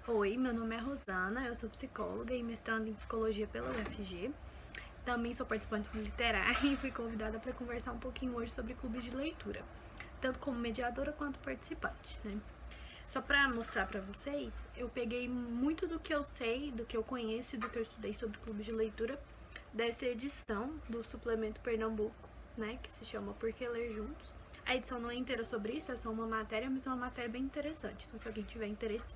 Oi, meu nome é Rosana, eu sou psicóloga e mestrando em psicologia pela UFG. Também sou participante do Literário e fui convidada para conversar um pouquinho hoje sobre clubes de leitura, tanto como mediadora quanto participante, né? Só para mostrar para vocês, eu peguei muito do que eu sei, do que eu conheço e do que eu estudei sobre clubes de leitura dessa edição do Suplemento Pernambuco, né, que se chama Por que Ler Juntos. A edição não é inteira sobre isso, é só uma matéria, mas é uma matéria bem interessante. Então, se alguém tiver interesse,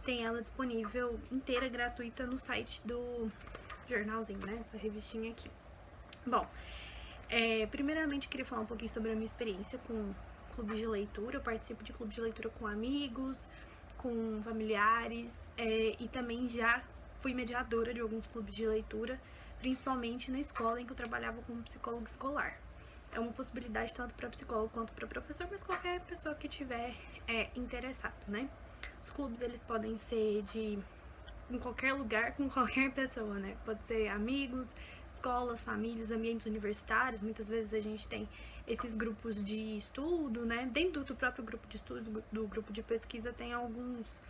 tem ela disponível inteira, gratuita, no site do jornalzinho, né, essa revistinha aqui. Bom, primeiramente eu queria falar um pouquinho sobre a minha experiência com clubes de leitura. Eu participo de clubes de leitura com amigos, com familiares, e também já fui mediadora de alguns clubes de leitura, principalmente na escola em que eu trabalhava como psicólogo escolar. É uma possibilidade tanto para psicólogo quanto para professor, mas qualquer pessoa que tiver interessado, né? Os clubes, eles podem ser em qualquer lugar, com qualquer pessoa, né? Pode ser amigos, escolas, famílias, ambientes universitários. Muitas vezes a gente tem esses grupos de estudo, né? Dentro do próprio grupo de estudo, do grupo de pesquisa, tem alguns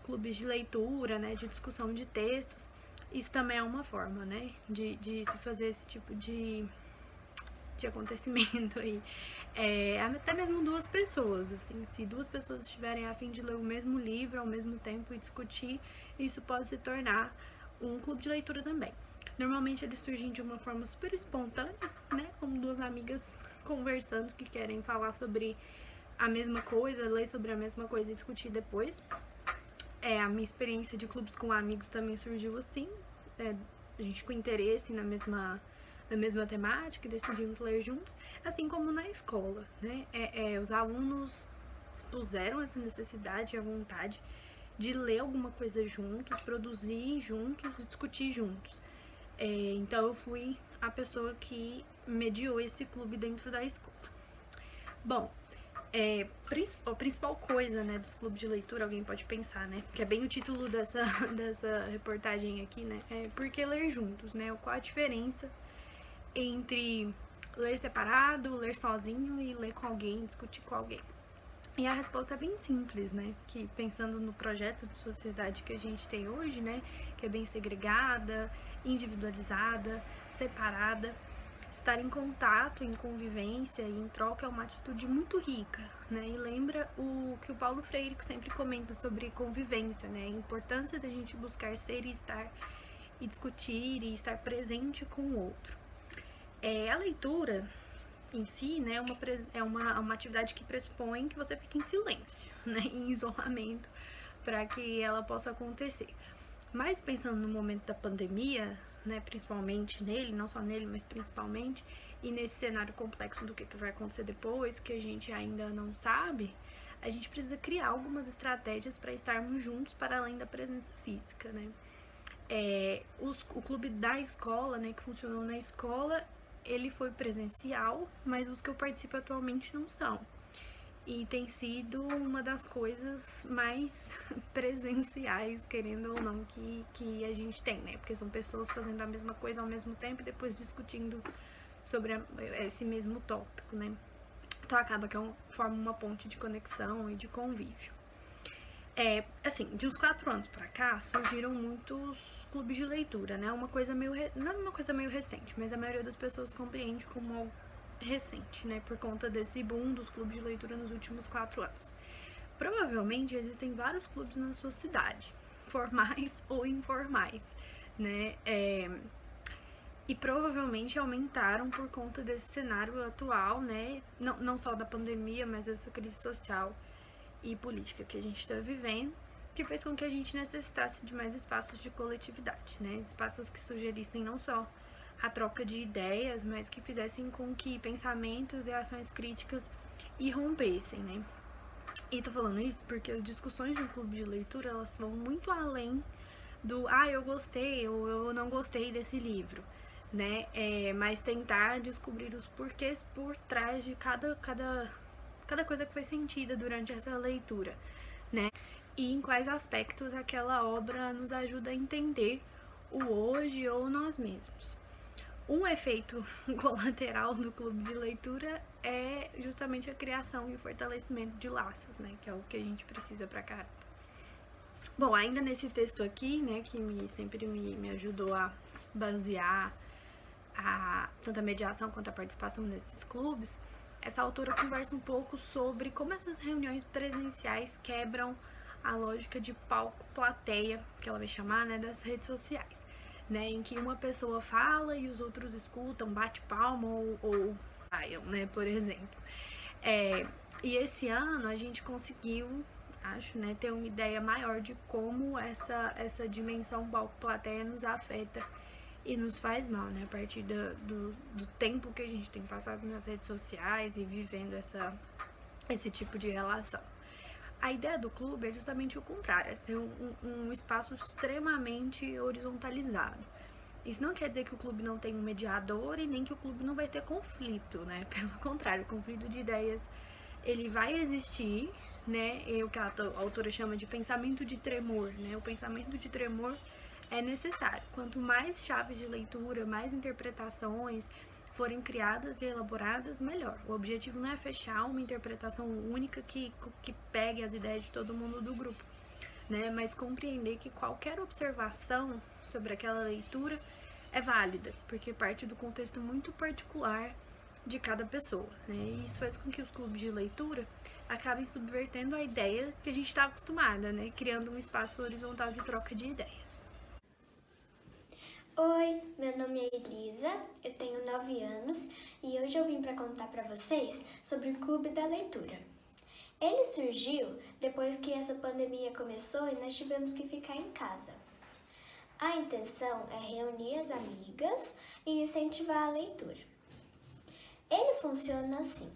clubes de leitura, né? De discussão de textos. Isso também é uma forma, né? De se fazer esse tipo de acontecimento aí. Até mesmo duas pessoas, assim, se duas pessoas estiverem a fim de ler o mesmo livro ao mesmo tempo e discutir, isso pode se tornar um clube de leitura também. Normalmente eles surgem de uma forma super espontânea, né, como duas amigas conversando que querem falar sobre a mesma coisa, ler sobre a mesma coisa e discutir depois. A minha experiência de clubes com amigos também surgiu assim, a gente com interesse na mesma temática e decidimos ler juntos, assim como na escola, né? Os alunos expuseram essa necessidade e a vontade de ler alguma coisa juntos, produzir juntos, discutir juntos. Então eu fui a pessoa que mediou esse clube dentro da escola. Bom, a principal coisa, né, dos clubes de leitura, alguém pode pensar, né, que é bem o título dessa reportagem aqui, né, é por que ler juntos, né, qual a diferença entre ler separado, ler sozinho e ler com alguém, discutir com alguém. E a resposta é bem simples, né? Que pensando no projeto de sociedade que a gente tem hoje, né? Que é bem segregada, individualizada, separada. Estar em contato, em convivência e em troca é uma atitude muito rica, né? E lembra o que o Paulo Freire sempre comenta sobre convivência, né? A importância da gente buscar ser e estar e discutir e estar presente com o outro. A leitura em si, né, é uma atividade que pressupõe que você fique em silêncio, né, em isolamento, para que ela possa acontecer. Mas pensando no momento da pandemia, né, principalmente nele, não só nele, mas principalmente, e nesse cenário complexo do que vai acontecer depois, que a gente ainda não sabe, a gente precisa criar algumas estratégias para estarmos juntos para além da presença física, né? O clube da escola, né, que funcionou na escola, ele foi presencial, mas os que eu participo atualmente não são. E tem sido uma das coisas mais presenciais, querendo ou não, que a gente tem, né? Porque são pessoas fazendo a mesma coisa ao mesmo tempo e depois discutindo sobre esse mesmo tópico, né? Então acaba que forma uma ponte de conexão e de convívio. Assim, de uns 4 anos pra cá, surgiram muitos clubes de leitura, né? Uma coisa meio. Não uma coisa meio recente, mas a maioria das pessoas compreende como algo recente, né? Por conta desse boom dos clubes de leitura nos últimos 4 anos. Provavelmente existem vários clubes na sua cidade, formais ou informais, né? E provavelmente aumentaram por conta desse cenário atual, né? Não só da pandemia, mas dessa crise social e política que a gente está vivendo, que fez com que a gente necessitasse de mais espaços de coletividade, né? Espaços que sugerissem não só a troca de ideias, mas que fizessem com que pensamentos e ações críticas irrompessem, né? E tô falando isso porque as discussões de um clube de leitura, elas vão muito além do eu gostei ou eu não gostei desse livro, né? Mas tentar descobrir os porquês por trás de cada coisa que foi sentida durante essa leitura, né? E em quais aspectos aquela obra nos ajuda a entender o hoje ou nós mesmos. Um efeito colateral do clube de leitura é justamente a criação e o fortalecimento de laços, né? Que é o que a gente precisa pra cá. Bom, ainda nesse texto aqui, né, que sempre me ajudou a basear tanto a mediação quanto a participação nesses clubes, essa autora conversa um pouco sobre como essas reuniões presenciais quebram a lógica de palco-plateia, que ela vai chamar, né, das redes sociais, né, em que uma pessoa fala e os outros escutam, bate palma ou saiam, né, por exemplo. E esse ano a gente conseguiu, acho, né, ter uma ideia maior de como essa dimensão palco-plateia nos afeta e nos faz mal, né? A partir do tempo que a gente tem passado nas redes sociais e vivendo esse tipo de relação. A ideia do clube é justamente o contrário, é ser um espaço extremamente horizontalizado. Isso não quer dizer que o clube não tem um mediador e nem que o clube não vai ter conflito, né? Pelo contrário, o conflito de ideias, ele vai existir, né? O que a autora chama de pensamento de tremor, né? O pensamento de tremor é necessário. Quanto mais chaves de leitura, mais interpretações forem criadas e elaboradas, melhor. O objetivo não é fechar uma interpretação única que pegue as ideias de todo mundo do grupo, né? Mas compreender que qualquer observação sobre aquela leitura é válida, porque parte do contexto muito particular de cada pessoa, né? E isso faz com que os clubes de leitura acabem subvertendo a ideia que a gente está acostumada, né? Criando um espaço horizontal de troca de ideias. Oi, meu nome é Elisa, eu tenho 9 anos e hoje eu vim para contar para vocês sobre o Clube da Leitura. Ele surgiu depois que essa pandemia começou e nós tivemos que ficar em casa. A intenção é reunir as amigas e incentivar a leitura. Ele funciona assim.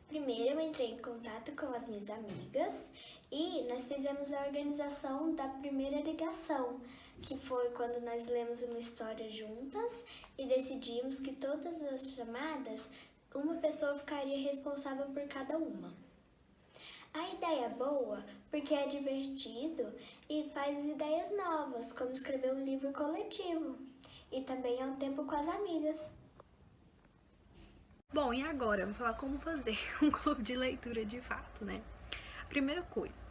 Primeiro eu entrei em contato com as minhas amigas e nós fizemos a organização da primeira ligação, que foi quando nós lemos uma história juntas e decidimos que todas as chamadas, uma pessoa ficaria responsável por cada uma. A ideia é boa porque é divertido e faz ideias novas, como escrever um livro coletivo. E também é um tempo com as amigas. Bom, e agora? Vamos falar como fazer um clube de leitura de fato, né? Primeira coisa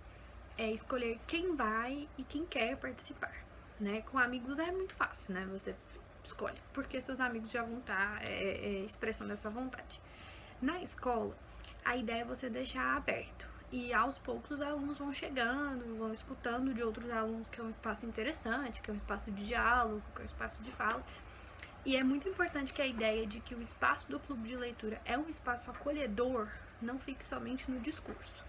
é escolher quem vai e quem quer participar, né? Com amigos é muito fácil, né? Você escolhe, porque seus amigos já vão estar expressando essa vontade. Na escola, a ideia é você deixar aberto. E aos poucos os alunos vão chegando, vão escutando de outros alunos, que é um espaço interessante, que é um espaço de diálogo, que é um espaço de fala. E é muito importante que a ideia de que o espaço do clube de leitura é um espaço acolhedor não fique somente no discurso.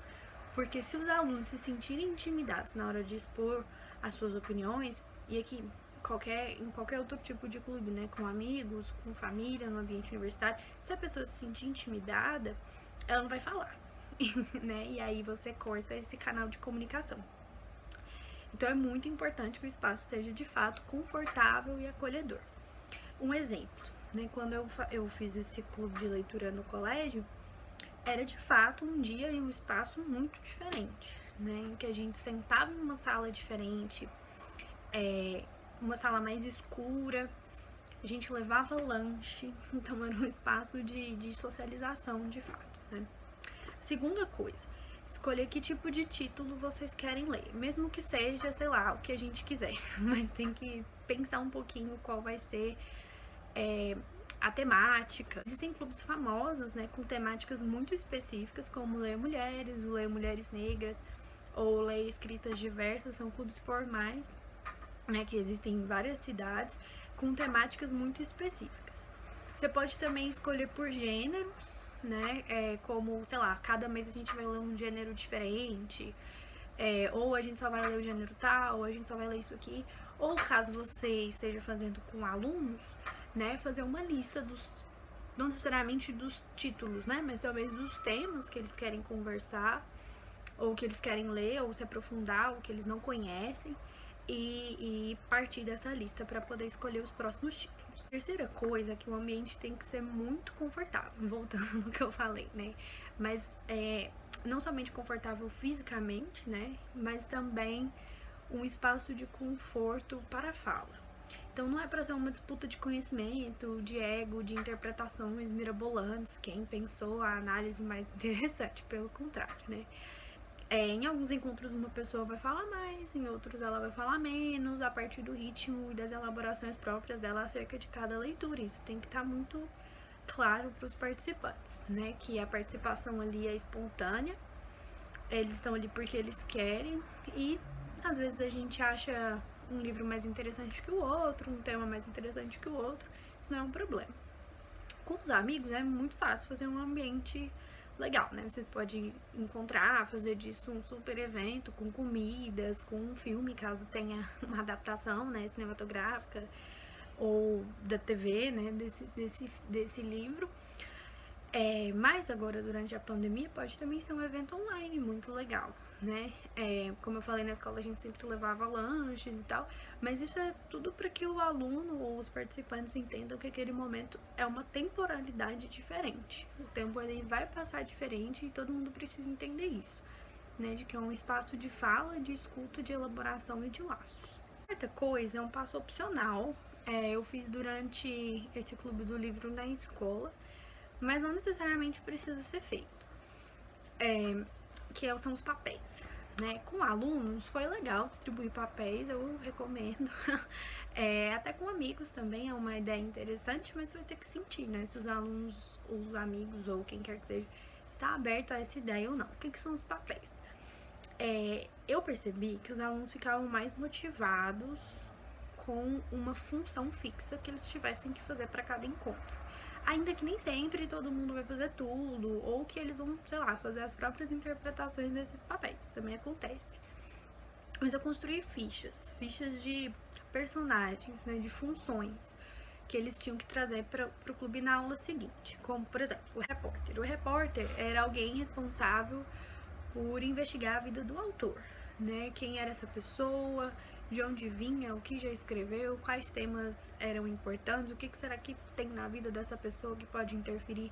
Porque se os alunos se sentirem intimidados na hora de expor as suas opiniões, e aqui em qualquer outro tipo de clube, né, com amigos, com família, no ambiente universitário, se a pessoa se sentir intimidada, ela não vai falar, né? E aí você corta esse canal de comunicação. Então é muito importante que o espaço seja de fato confortável e acolhedor. Um exemplo, né? Quando eu fiz esse clube de leitura no colégio, era de fato um dia e um espaço muito diferente, né? Em que a gente sentava em uma sala diferente, uma sala mais escura, a gente levava lanche, então era um espaço de socialização de fato, né? Segunda coisa, escolher que tipo de título vocês querem ler, mesmo que seja, sei lá, o que a gente quiser, mas tem que pensar um pouquinho qual vai ser a temática. Existem clubes famosos, né, com temáticas muito específicas, como Leia Mulheres, o Leia Mulheres Negras, ou Leia Escritas Diversas, são clubes formais, né, que existem em várias cidades, com temáticas muito específicas. Você pode também escolher por gêneros, né, como, sei lá, cada mês a gente vai ler um gênero diferente, ou a gente só vai ler o gênero tal, ou a gente só vai ler isso aqui, ou caso você esteja fazendo com alunos, né, fazer uma lista não necessariamente dos títulos, né, mas talvez dos temas que eles querem conversar, ou que eles querem ler, ou se aprofundar, ou que eles não conhecem, e partir dessa lista para poder escolher os próximos títulos. Terceira coisa é que o ambiente tem que ser muito confortável, voltando no que eu falei, né, mas não somente confortável fisicamente, né, mas também um espaço de conforto para a fala. Então não é para ser uma disputa de conhecimento, de ego, de interpretações mirabolantes, quem pensou a análise mais interessante, pelo contrário, né? Em alguns encontros uma pessoa vai falar mais, em outros ela vai falar menos, a partir do ritmo e das elaborações próprias dela acerca de cada leitura. Isso tem que estar muito claro para os participantes, né? Que a participação ali é espontânea, eles estão ali porque eles querem e às vezes a gente acha um livro mais interessante que o outro, um tema mais interessante que o outro, isso não é um problema. Com os amigos é muito fácil fazer um ambiente legal, né? Você pode encontrar, fazer disso um super evento com comidas, com um filme, caso tenha uma adaptação, né, cinematográfica ou da TV, né, desse livro. Mas agora, durante a pandemia, pode também ser um evento online muito legal, né? Como eu falei, na escola a gente sempre levava lanches e tal, mas isso é tudo para que o aluno ou os participantes entendam que aquele momento é uma temporalidade diferente. O tempo ali vai passar diferente e todo mundo precisa entender isso, né? De que é um espaço de fala, de escuta, de elaboração e de laços. Quarta coisa é um passo opcional. Eu fiz durante esse clube do livro na escola, mas não necessariamente precisa ser feito, que são os papéis, né? Com alunos foi legal distribuir papéis, eu recomendo. Até com amigos também é uma ideia interessante, mas vai ter que sentir, né? Se os alunos, os amigos ou quem quer que seja, está aberto a essa ideia ou não. O que são os papéis? Eu percebi que os alunos ficavam mais motivados com uma função fixa que eles tivessem que fazer para cada encontro. Ainda que nem sempre todo mundo vai fazer tudo, ou que eles vão, sei lá, fazer as próprias interpretações desses papéis, também acontece. Mas eu construí fichas de personagens, né, de funções que eles tinham que trazer para o clube na aula seguinte, como, por exemplo, o repórter. O repórter era alguém responsável por investigar a vida do autor, né? Quem era essa pessoa, de onde vinha, o que já escreveu, quais temas eram importantes, o que será que tem na vida dessa pessoa que pode interferir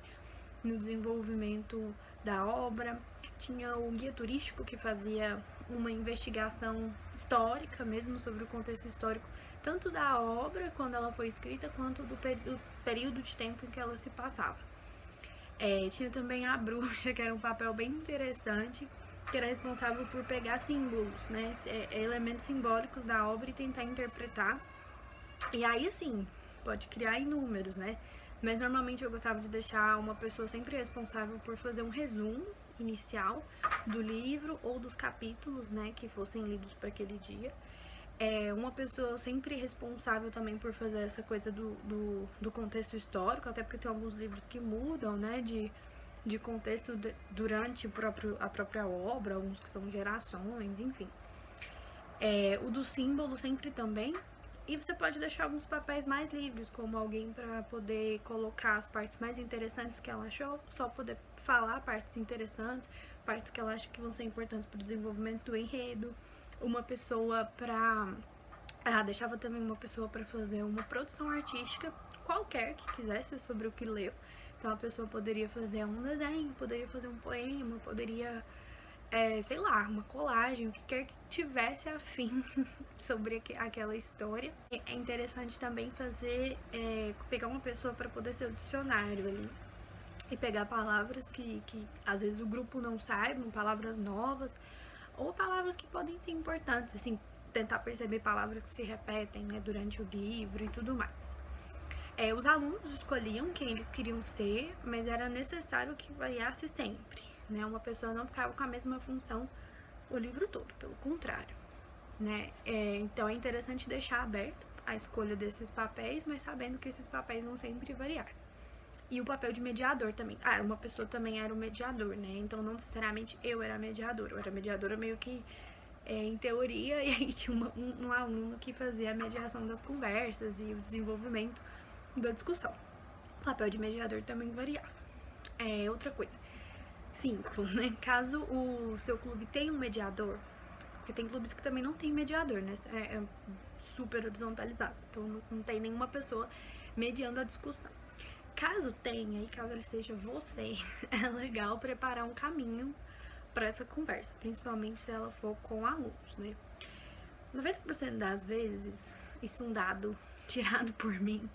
no desenvolvimento da obra. Tinha o guia turístico que fazia uma investigação histórica mesmo sobre o contexto histórico, tanto da obra quando ela foi escrita, quanto do período de tempo em que ela se passava. Tinha também a bruxa, que era um papel bem interessante, que era responsável por pegar símbolos, né, elementos simbólicos da obra e tentar interpretar. E aí, assim, pode criar inúmeros, né? Mas normalmente eu gostava de deixar uma pessoa sempre responsável por fazer um resumo inicial do livro ou dos capítulos, né, que fossem lidos para aquele dia. Uma pessoa sempre responsável também por fazer essa coisa do contexto histórico, até porque tem alguns livros que mudam, né, de contexto durante a própria obra, alguns que são gerações, enfim. O do símbolo sempre também. E você pode deixar alguns papéis mais livres, como alguém para poder colocar as partes mais interessantes que ela achou, só poder falar partes interessantes, partes que ela acha que vão ser importantes para o desenvolvimento do enredo. Uma pessoa para... deixava também uma pessoa para fazer uma produção artística, qualquer que quisesse, sobre o que leu. Então a pessoa poderia fazer um desenho, poderia fazer um poema, poderia, sei lá, uma colagem, o que quer que tivesse afim sobre aquela história. É interessante também fazer, pegar uma pessoa para poder ser o dicionário ali. E pegar palavras que às vezes o grupo não saiba, palavras novas, ou palavras que podem ser importantes, assim, tentar perceber palavras que se repetem, né, durante o livro e tudo mais. Os alunos escolhiam quem eles queriam ser, mas era necessário que variasse sempre, né? Uma pessoa não ficava com a mesma função o livro todo, pelo contrário, né? Então é interessante deixar aberto a escolha desses papéis, mas sabendo que esses papéis vão sempre variar. E o papel de mediador também. Uma pessoa também era o mediador, né? Então não necessariamente eu era mediadora. Eu era mediadora meio que em teoria, e aí tinha um aluno que fazia a mediação das conversas e o desenvolvimento da discussão. O papel de mediador também variava. Outra coisa. 5, né? Caso o seu clube tenha um mediador, porque tem clubes que também não tem mediador, né? É super horizontalizado. Então não tem nenhuma pessoa mediando a discussão. Caso tenha, e caso ele seja você, é legal preparar um caminho para essa conversa, principalmente se ela for com alunos, né? 90% das vezes, isso é um dado tirado por mim,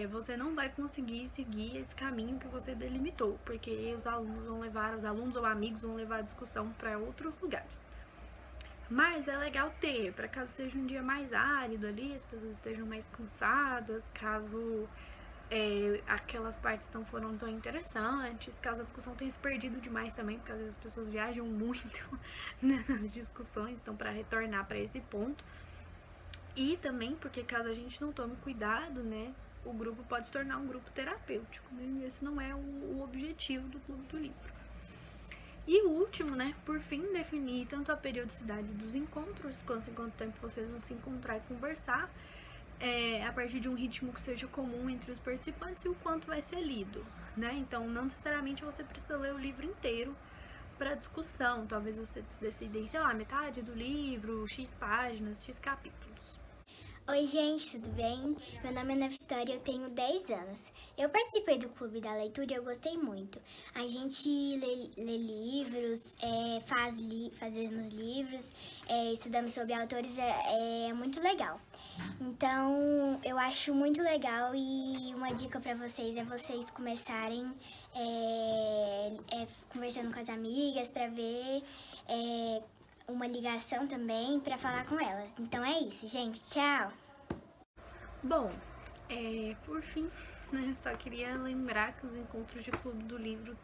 você não vai conseguir seguir esse caminho que você delimitou, porque os alunos ou amigos vão levar a discussão para outros lugares. Mas é legal ter, para caso seja um dia mais árido ali, as pessoas estejam mais cansadas, caso aquelas partes não foram tão interessantes, caso a discussão tenha se perdido demais também, porque às vezes as pessoas viajam muito nas discussões, então para retornar para esse ponto. E também porque caso a gente não tome cuidado, né, o grupo pode se tornar um grupo terapêutico, né? E esse não é o objetivo do Clube do Livro. E o último, né, por fim, definir tanto a periodicidade dos encontros, quanto em quanto tempo vocês vão se encontrar e conversar, a partir de um ritmo que seja comum entre os participantes e o quanto vai ser lido, né? Então, não necessariamente você precisa ler o livro inteiro para discussão, talvez você decida em, sei lá, metade do livro, X páginas, X capítulos. Oi, gente, tudo bem? Meu nome é Ana Vitória e eu tenho 10 anos. Eu participei do Clube da Leitura e eu gostei muito. A gente lê livros, fazemos livros, estudamos sobre autores, é muito legal. Então, eu acho muito legal e uma dica para vocês é vocês começarem conversando com as amigas para ver uma ligação também para falar com elas. Então é isso, gente. Tchau! Bom, por fim, né, eu só queria lembrar que os encontros de Clube do Livro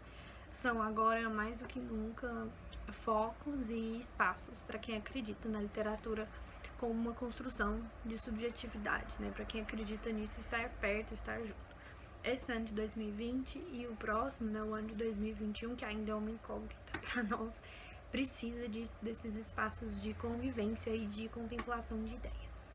são agora mais do que nunca focos e espaços para quem acredita na literatura como uma construção de subjetividade, né? Para quem acredita nisso, estar perto, estar junto. Esse ano de 2020 e o próximo, né, o ano de 2021, que ainda é uma incógnita para nós, precisa desses espaços de convivência e de contemplação de ideias.